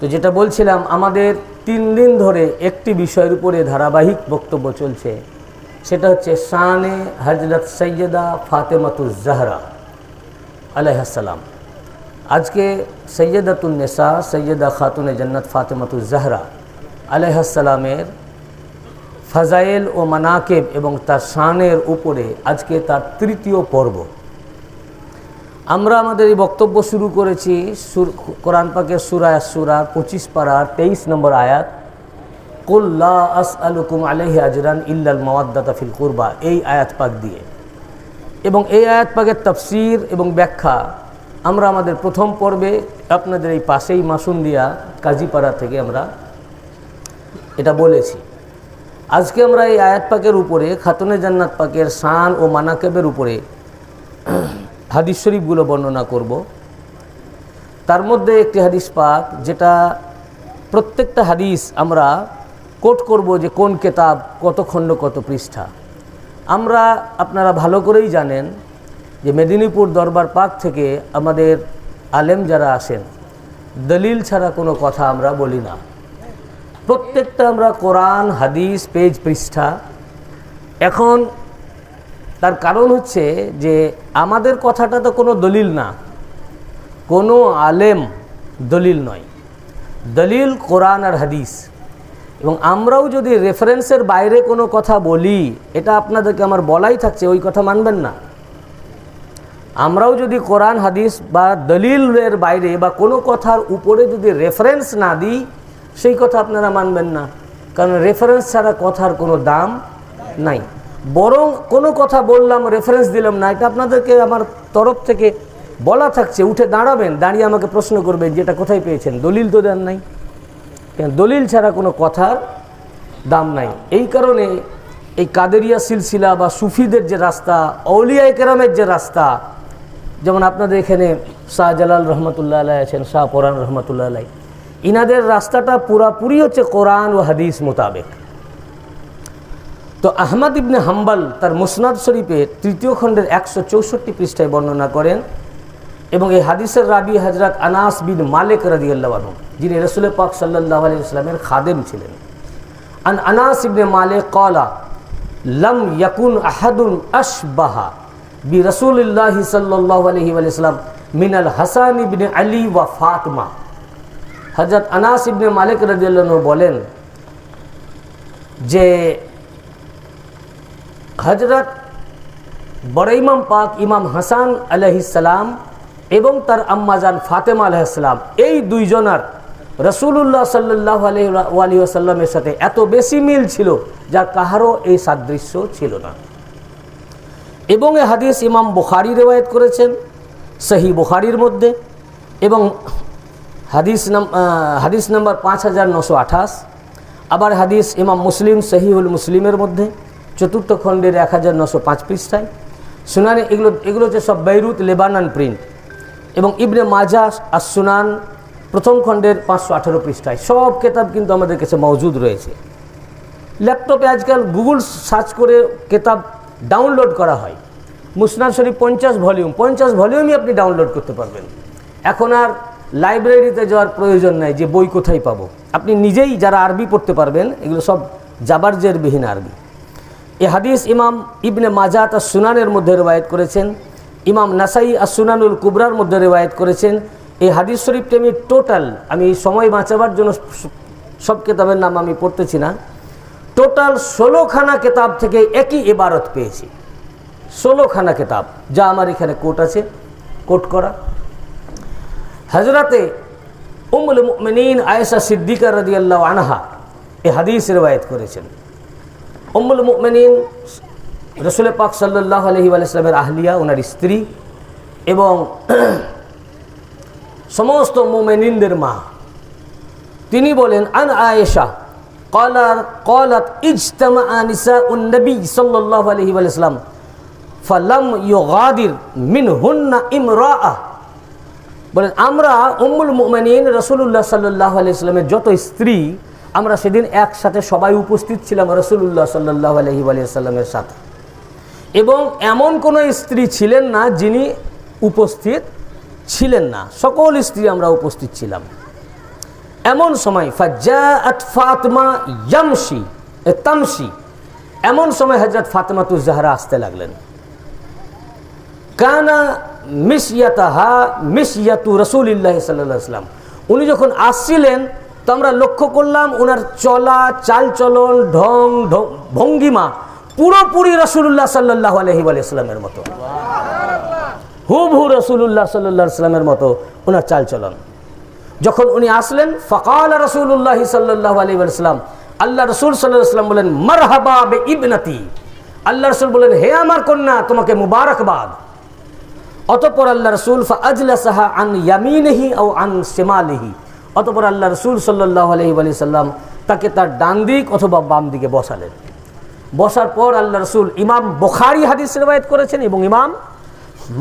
তো যেটা বলছিলাম, আমাদের 3 দিন ধরে একটি বিষয়ের উপরে ধারাবাহিক বক্তব্য চলছে, সেটা হচ্ছে শানে হযরত সৈয়দা ফাতেমাতুজ জাহরা আলাইহিস সালাম। আজকে সৈয়দাতুন নিসা সৈয়দা খাতুনে জান্নাত ফাতেমাতুজ জাহরা আলাইহিস সালামের ফাজাইল ও মানাকিব এবং তার শানের উপরে আজকে তার 3য় পর্ব। আমরা আমাদের এই বক্তব্য শুরু করেছি কোরআন পাকের সূরা আশ-শূরা 25 পারার 23 নম্বর আয়াত, কুল লা আসআলুকুম আলাইহি আজরান ইল্লাল মাওয়াদ্দাতা ফিল কুরবা, এই আয়াত পাক দিয়ে। এবং এই আয়াত পাকের তাফসীর এবং ব্যাখ্যা আমরা আমাদের প্রথম পর্বে আপনাদের এই পাশেই মাসুন্দিয়া কাজীপাড়া থেকে আমরা এটা বলেছি। আজকে আমরা এই আয়াত পাকের উপরে খাতুনে জান্নাত পাকের শান ও মানাকিবের উপরে হাদিস শরীফগুলো বর্ণনা করব। তার মধ্যে একটি হাদিস পাক, যেটা প্রত্যেকটা হাদিস আমরা কোট করব যে কোন কিতাব, কত খণ্ড, কত পৃষ্ঠা। আপনারা ভালো করেই জানেন যে মেদিনীপুর দরবার পাক থেকে আমাদের আলেম যারা আসেন, দলিল ছাড়া কোনো কথা আমরা বলি না। প্রত্যেকটা আমরা কোরআন, হাদিস, পেজ, পৃষ্ঠা। এখন তার কারণ হচ্ছে যে আমাদের কথাটা তো কোনো দলিল না, কোনো আলেম দলিল নয়, দলিল কোরআন আর হাদিস। এবং আমরাও যদি রেফারেন্সের বাইরে কোনো কথা বলি, এটা আপনাদেরকে আমার বলাই থাকছে, ওই কথা মানবেন না। আমরাও যদি কোরআন, হাদিস বা দলিলের বাইরে বা কোনো কথার উপরে যদি রেফারেন্স না দিই, সেই কথা আপনারা মানবেন না, কারণ রেফারেন্স ছাড়া কথার কোনো দাম নাই। বরং কোনো কথা বললাম, রেফারেন্স দিলাম না, এটা আপনাদেরকে আমার তরফ থেকে বলা থাকছে। উঠে দাঁড়াবেন, দাঁড়িয়ে আমাকে প্রশ্ন করবেন যে এটা কোথায় পেয়েছেন, দলিল তো দেন নাই। কেন? দলিল ছাড়া কোনো কথার দাম নাই। এই কারণে এই কাদেরিয়া সিলসিলা বা সুফিদের যে রাস্তা, আউলিয়া কেরামের যে রাস্তা, যেমন আপনাদের এখানে শাহজালাল রহমতুল্লাহ আলাই আছেন, শাহ পরান রহমতুল্লাহ আলাই, ইনাদের রাস্তাটা পুরাপুরি হচ্ছে কোরআন ও হাদিস মোতাবেক। তো আহমদ ইবনে হাম্বল তার মুসনাদ শরীফের 3য় খণ্ডের 164 পৃষ্ঠায় বর্ণনা করেন, এবং এই হাদিসের রাবি হযরত আনাস বিন মালিক রাদিয়াল্লাহু আনহু, যিনি রাসূল পাক সাল্লাল্লাহু আলাইহি ওয়াসাল্লামের খাদেম ছিলেন। আন আনাস ইবনে মালিক ক্বালা লাম ইয়াকুন আহাদুন আশবাহা বি রাসূলিল্লাহি সাল্লাল্লাহু আলাইহি ওয়াসাল্লাম মিনাল হাসান ইবনে আলী ওয়া ফাতিমা। হযরত আনাস ইবনে মালিক রাদিয়াল্লাহু আনহু বলেন যে হযরত বড় ইমাম পাক ইমাম হাসান আলাইহিস সালাম এবং তার আম্মাজান ফাতেমা আলাইহিস সালাম, এই দুইজনার রাসূলুল্লাহ সাল্লাল্লাহু আলাইহি ওয়াসাল্লামের সাথে এত বেশি মিল ছিল, যা কাহারও এই সাদৃশ্য ছিল না। এবং এই হাদিস ইমাম বুখারী রিওয়ায়াত করেছেন সহিহ বুখারীর মধ্যে, এবং হাদিস নাম্বার 5928। আবার হাদিস ইমাম মুসলিম সহিহুল মুসলিমের মধ্যে 4র্থ খণ্ডের 1905 পৃষ্ঠায়। সুনানে এগুলো হচ্ছে সব বেইরুত লেবানন প্রিন্ট। এবং ইবনে মাজাহ আর সুনান 1ম খণ্ডের 518 পৃষ্ঠায়। সব কেতাব কিন্তু আমাদের কাছে মজুদ রয়েছে। ল্যাপটপে আজকাল গুগল সার্চ করে কেতাব ডাউনলোড করা হয়। মুসনাদ শরীফ 50 ভলিউমই আপনি ডাউনলোড করতে পারবেন। এখন আর লাইব্রেরিতে যাওয়ার প্রয়োজন নাই যে বই কোথায় পাবো। আপনি নিজেই, যারা আরবি পড়তে পারবেন, এগুলো সব জাবারজেরবিহীন আরবি। এই হাদিস ইমাম ইবনে মাজাহ আর সুনানের মধ্যে রিওয়ায়াত করেছেন, ইমাম নাসাই আর সুনানুল কুবরার মধ্যে রিওয়ায়াত করেছেন। এই হাদিস শরীফটি আমি সময় বাঁচাবার জন্য সব কেতাবের নাম আমি পড়তেছি না, টোটাল 16খানা কেতাব থেকে একই ইবারত পেয়েছি। 16খানা কেতাব, যা আমার এখানে কোট করা। হযরতে উম্মুল মুমিনিন আয়েশা সিদ্দিকা রাদিয়াল্লাহু আনহা এই হাদিস রিওয়ায়াত করেছেন। উম্মুল মুমিনিন রাসূল পাক সাল্লাল্লাহু আলাইহি ওয়াসাল্লামের আহলিয়া, ওনার স্ত্রী এবং সমস্ত মুমিনিনদের মা। তিনি বলেন, আন আয়েশা قالت اجتمع نساء النبي صلى الله عليه وسلم فلم يغادر منهن امرأة। বলেন, আমরা উম্মুল মুমিনিন রাসূলুল্লাহ সাল্লাল্লাহু আলাইহি ওয়াসাল্লামের যত স্ত্রী, আমরা সেদিন একসাথে সবাই উপস্থিত ছিলাম রাসূলুল্লাহ সাল্লাল্লাহু আলাইহি ওয়াসাল্লামের সাথে, এবং এমন কোনো স্ত্রী ছিলেন না যিনি উপস্থিত ছিলেন না। সকল স্ত্রী আমরা উপস্থিত ছিলাম। এমন সময় ফাজাআত ফাতিমা তামশি, এমন সময় হযরত ফাতিমাতুজ জাহরা আসতে লাগলেন। কানা মিশয়াতাহা মিশয়াতু রাসূলিল্লাহ সাল্লাল্লাহু আলাইহি ওয়াসাল্লাম, উনি যখন আসছিলেন তো আমরা লক্ষ্য করলাম ওনার চলা চালচলন ঢং ভঙ্গিমা পুরোপুরি রাসূলুল্লাহ সাল্লাল্লাহু আলাইহি ওয়াসাল্লামের মতো, হুবহু রাসূলুল্লাহ সাল্লাল্লাহু আলাইহি ওয়াসাল্লামের মতো ওনার চালচলন। যখন উনি আসলেন ফাকাল রাসূলুল্লাহ সাল্লাল্লাহু আলাইহি ওয়াসাল্লাম, আল্লাহ রাসূল সাল্লাল্লাহু আলাইহি ওয়াসাল্লাম বলেন মারহাবা বিইবনাতি, আল্লাহ রাসূল বলেন হে আমার কন্যা তোমাকে মুবারকবাদ। অতঃপর আল্লাহ রাসূল ফাআজলাসাহা আন ইয়ামিনিহি আও আন শিমালিহি, অতঃপর আল্লাহ রাসূল সাল্লাল্লাহু আলাইহি ওয়াসাল্লাম তাকে তার ডান দিক অথবা বাম দিকে বসালেন। বসার পর আল্লাহ রাসূল, ইমাম বুখারী হাদিস riwayat করেছেন এবং ইমাম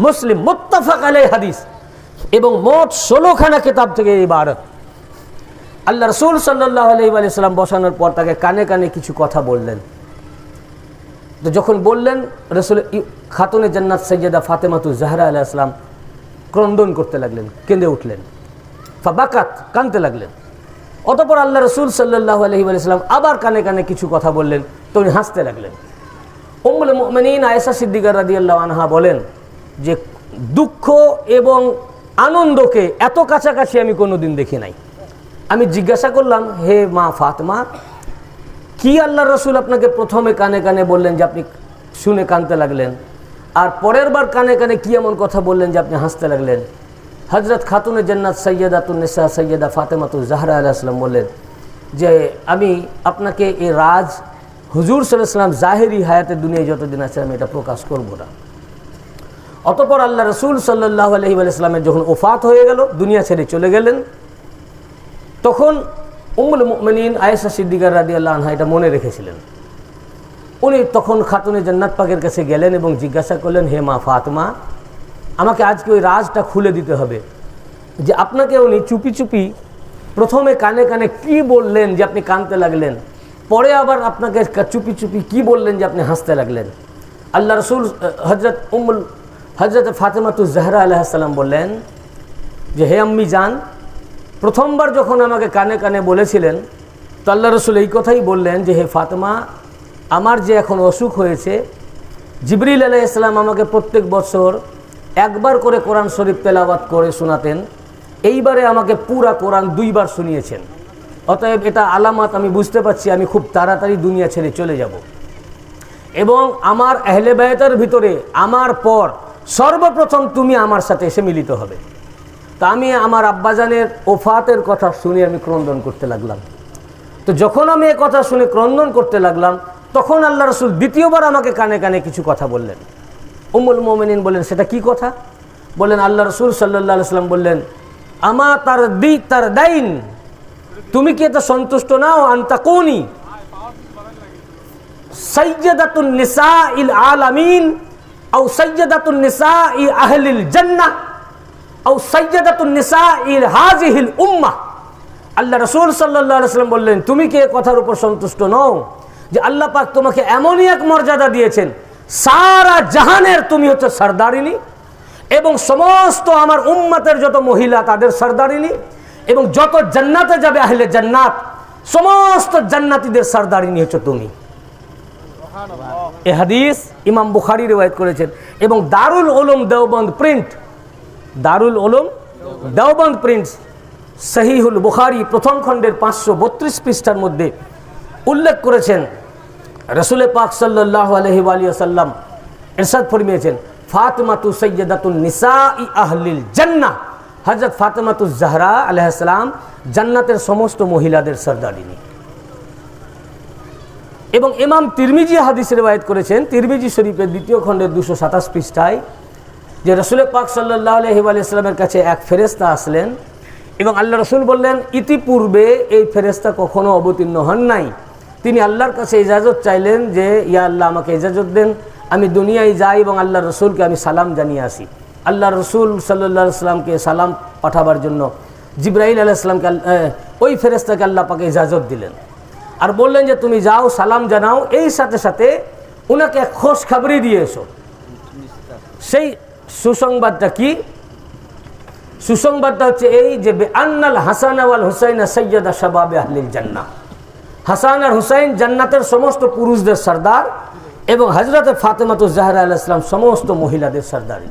মুসলিম মুত্তাফাক আলাইহি হাদিস, এবং মোট 16খানা কিতাব থেকে এই ইবারত। আল্লাহ রাসূল সাল্লাল্লাহু আলাইহি ওয়াসাল্লাম বসানোর পর তাকে কানে কানে কিছু কথা বললেন। তো যখন বললেন রাসূল খাতুনে জান্নাত সাইয়্যিদা ফাতেমাতুজ জাহরা আলাইহিস সালাম ক্রন্দন করতে লাগলেন, কেঁদে উঠলেন। ফাবাকাত, কাঁদতে লাগলেন। অতঃপর আল্লাহ রাসূল সাল্লাল্লাহু আলাইহি ওয়াসাল্লাম আবার কানে কানে কিছু কথা বললেন, তো উনি হাসতে লাগলেন। উম্মুল মুমিনিন আয়েশা সিদ্দিকা রাদিয়াল্লাহু আনহা বলেন যে দুঃখ এবং আনন্দকে এত কাছাকাছি আমি কোনোদিন দেখি নাই। আমি জিজ্ঞাসা করলাম, হে মা ফাতেমা, কি আল্লাহ রাসূল আপনাকে প্রথমে কানে কানে বললেন যে আপনি শুনে কাঁদতে লাগলেন, আর পরের বার কানে কানে কি এমন কথা বললেন যে আপনি হাসতে লাগলেন? হযরত খাতুনে জান্নাত সাইয়্যিদাতুন নিসা সাইয়্যিদা ফাতেমাতুজ জাহরা আলাইহিস সালাম বললেন যে আমি আপনাকে এই রাজ হুজুর সাল্লাল্লাহু আলাইহি ওয়াসাল্লাম জাহেরি হায়াতে দুনিয়ায় যতদিন আছে আমি এটা প্রকাশ করব না। অতঃপর আল্লাহ রাসূল সাল্লাল্লাহু আলাইহি ওয়াসাল্লামের যখন ওফাত হয়ে গেল, দুনিয়া ছেড়ে চলে গেলেন, তখন উম্মুল মুমিনিন আয়েশা সিদ্দিকা রাদিয়াল্লাহু আনহা এটা মনে রেখেছিলেন। উনি তখন খাতুনে জান্নাত পাকের কাছে গেলেন এবং জিজ্ঞাসা করলেন, হে মা ফাতেমা, আমাকে আজকে ওই রাজটা খুলে দিতে হবে যে আপনাকে উনি চুপি চুপি প্রথমে কানে কানে কি বললেন যে আপনি কাঁদতে লাগলেন, পরে আবার আপনাকে চুপি চুপি কি বললেন যে আপনি হাসতে লাগলেন। আল্লাহ রাসূল হযরত ফাতেমাতুজ জাহরা আলাইহিস সালাম বললেন যে হে আম্মি জান, প্রথমবার যখন আমাকে কানে কানে বলেছিলেন তো আল্লাহ রাসূল এই কথাই বললেন যে হে ফাতেমা, আমার যে এখন অসুখ হয়েছে, জিবরিল আলাইহিস সালাম আমাকে প্রত্যেক বছর একবার করে কোরআন শরীফ তেলাওয়াত করে শোনাতেন, এইবারে আমাকে পুরা কোরআন 2 বার শুনিয়েছেন। অতএব এটা আলামত আমি বুঝতে পারছি আমি খুব তাড়াতাড়ি দুনিয়া ছেড়ে চলে যাব, এবং আমার আহলে বায়তের ভিতরে আমার পর সর্বপ্রথম তুমি আমার সাথে এসে মিলিত হবে। তা আমি আমার আব্বাজানের ওফাতের কথা শুনে আমি ক্রন্দন করতে লাগলাম। তো যখন আমি এই কথা শুনে ক্রন্দন করতে লাগলাম, তখন আল্লাহ রাসূল দ্বিতীয়বার আমাকে কানে কানে কিছু কথা বললেন। উম্মুল মুমিনিন বলেন, সেটা কি কথা? বলেন আল্লাহ রাসূল সাল্লাল্লাহু আলাইহি ওয়াসাল্লাম বললেন, আমা তার দাইন, তুমি কি এত সন্তুষ্ট নাও আনতাকুনি সাইয়্যিদাতুন নিসাইল আলামিন আও সাইয়্যিদাতুন নিসাই আহলিল জান্নাহ আও সাইয়্যিদাতুন নিসাই হাযিহিল উম্মাহ। আল্লাহ রাসূল সাল্লাল্লাহু আলাইহি ওয়াসাল্লাম বললেন, তুমি কি এই কথার উপর সন্তুষ্ট নও যে আল্লাহ পাক তোমাকে এমনই এক মর্যাদা দিয়েছেন, সারা জাহানের তুমি হচ্ছে সরদারিনী, এবং সমস্ত আমার উম্মতের যত মহিলা তাদের সরদারিনী, এবং যত জান্নাতে যাবে আহলে জান্নাত সমস্ত জান্নাতীদের সরদারিনী হচ্ছে তুমি। এই হাদিস ইমাম বুখারী riwayat করেছেন, এবং দারুল উলুম দেওবন্দ প্রিন্ট সহিহুল বুখারী প্রথম খণ্ডের 532 পৃষ্ঠার মধ্যে উল্লেখ করেছেন, রাসূল পাক সাল্লাল্লাহু আলাইহি ওয়াসাল্লাম ইরশাদ ফরমিয়েছেন, ফাতিমাতু সাইয়্যিদাতুন নিসাই আহলিল জান্নাহ, হযরত ফাতিমাতুজ জাহরা আলাইহিস সালাম জান্নাতের সমস্ত মহিলাদের সরদারিনী। এবং ইমাম তিরমিজি হাদিস riwayat করেছেন, তিরমিজি শরীফের 2য় খণ্ডের 227 পৃষ্ঠায়, যে রাসূল পাক সাল্লাল্লাহু আলাইহি ওয়াসাল্লামের কাছে এক ফেরেশতা আসলেন এবং আল্লাহ রাসূল বললেন, ইতিপূর্বে এই ফেরেশতা কখনো অবতীর্ণ হন নাই। তিনি আল্লাহর কাছে ইজাজত চাইলেন যে ইয়া আল্লাহ, আমাকে ইজাজত দেন, আমি দুনিয়ায় যাই এবং আল্লাহ রসুলকে আমি সালাম জানিয়ে আসি। আল্লাহ রসুল সাল্লাল্লাহু আলাইহি সাল্লামকে সালাম পাঠাবার জন্য জিবরাইল আলাইহিস সালামকে ওই ফেরেশতাকে আল্লাহ পাকে ইজাজত দিলেন, আর বললেন যে তুমি যাও সালাম জানাও, এই সাথে সাথে ওনাকে খোঁজ খবরি দিয়ে এসো। সেই সুসংবাদটা কি? সুসংবাদটা হচ্ছে এই যে আন্নাল হাসান ওয়াল হুসাইনা সাইয়্যিদা শাবাবে আহলিল জান্নাহ, হাসান আর হুসাইন জান্নাতের সমস্ত পুরুষদের সর্দার এবং হযরত ফাতেমাতুজ জাহরা আলাইহিস সালাম সমস্ত মহিলাদের সর্দারি।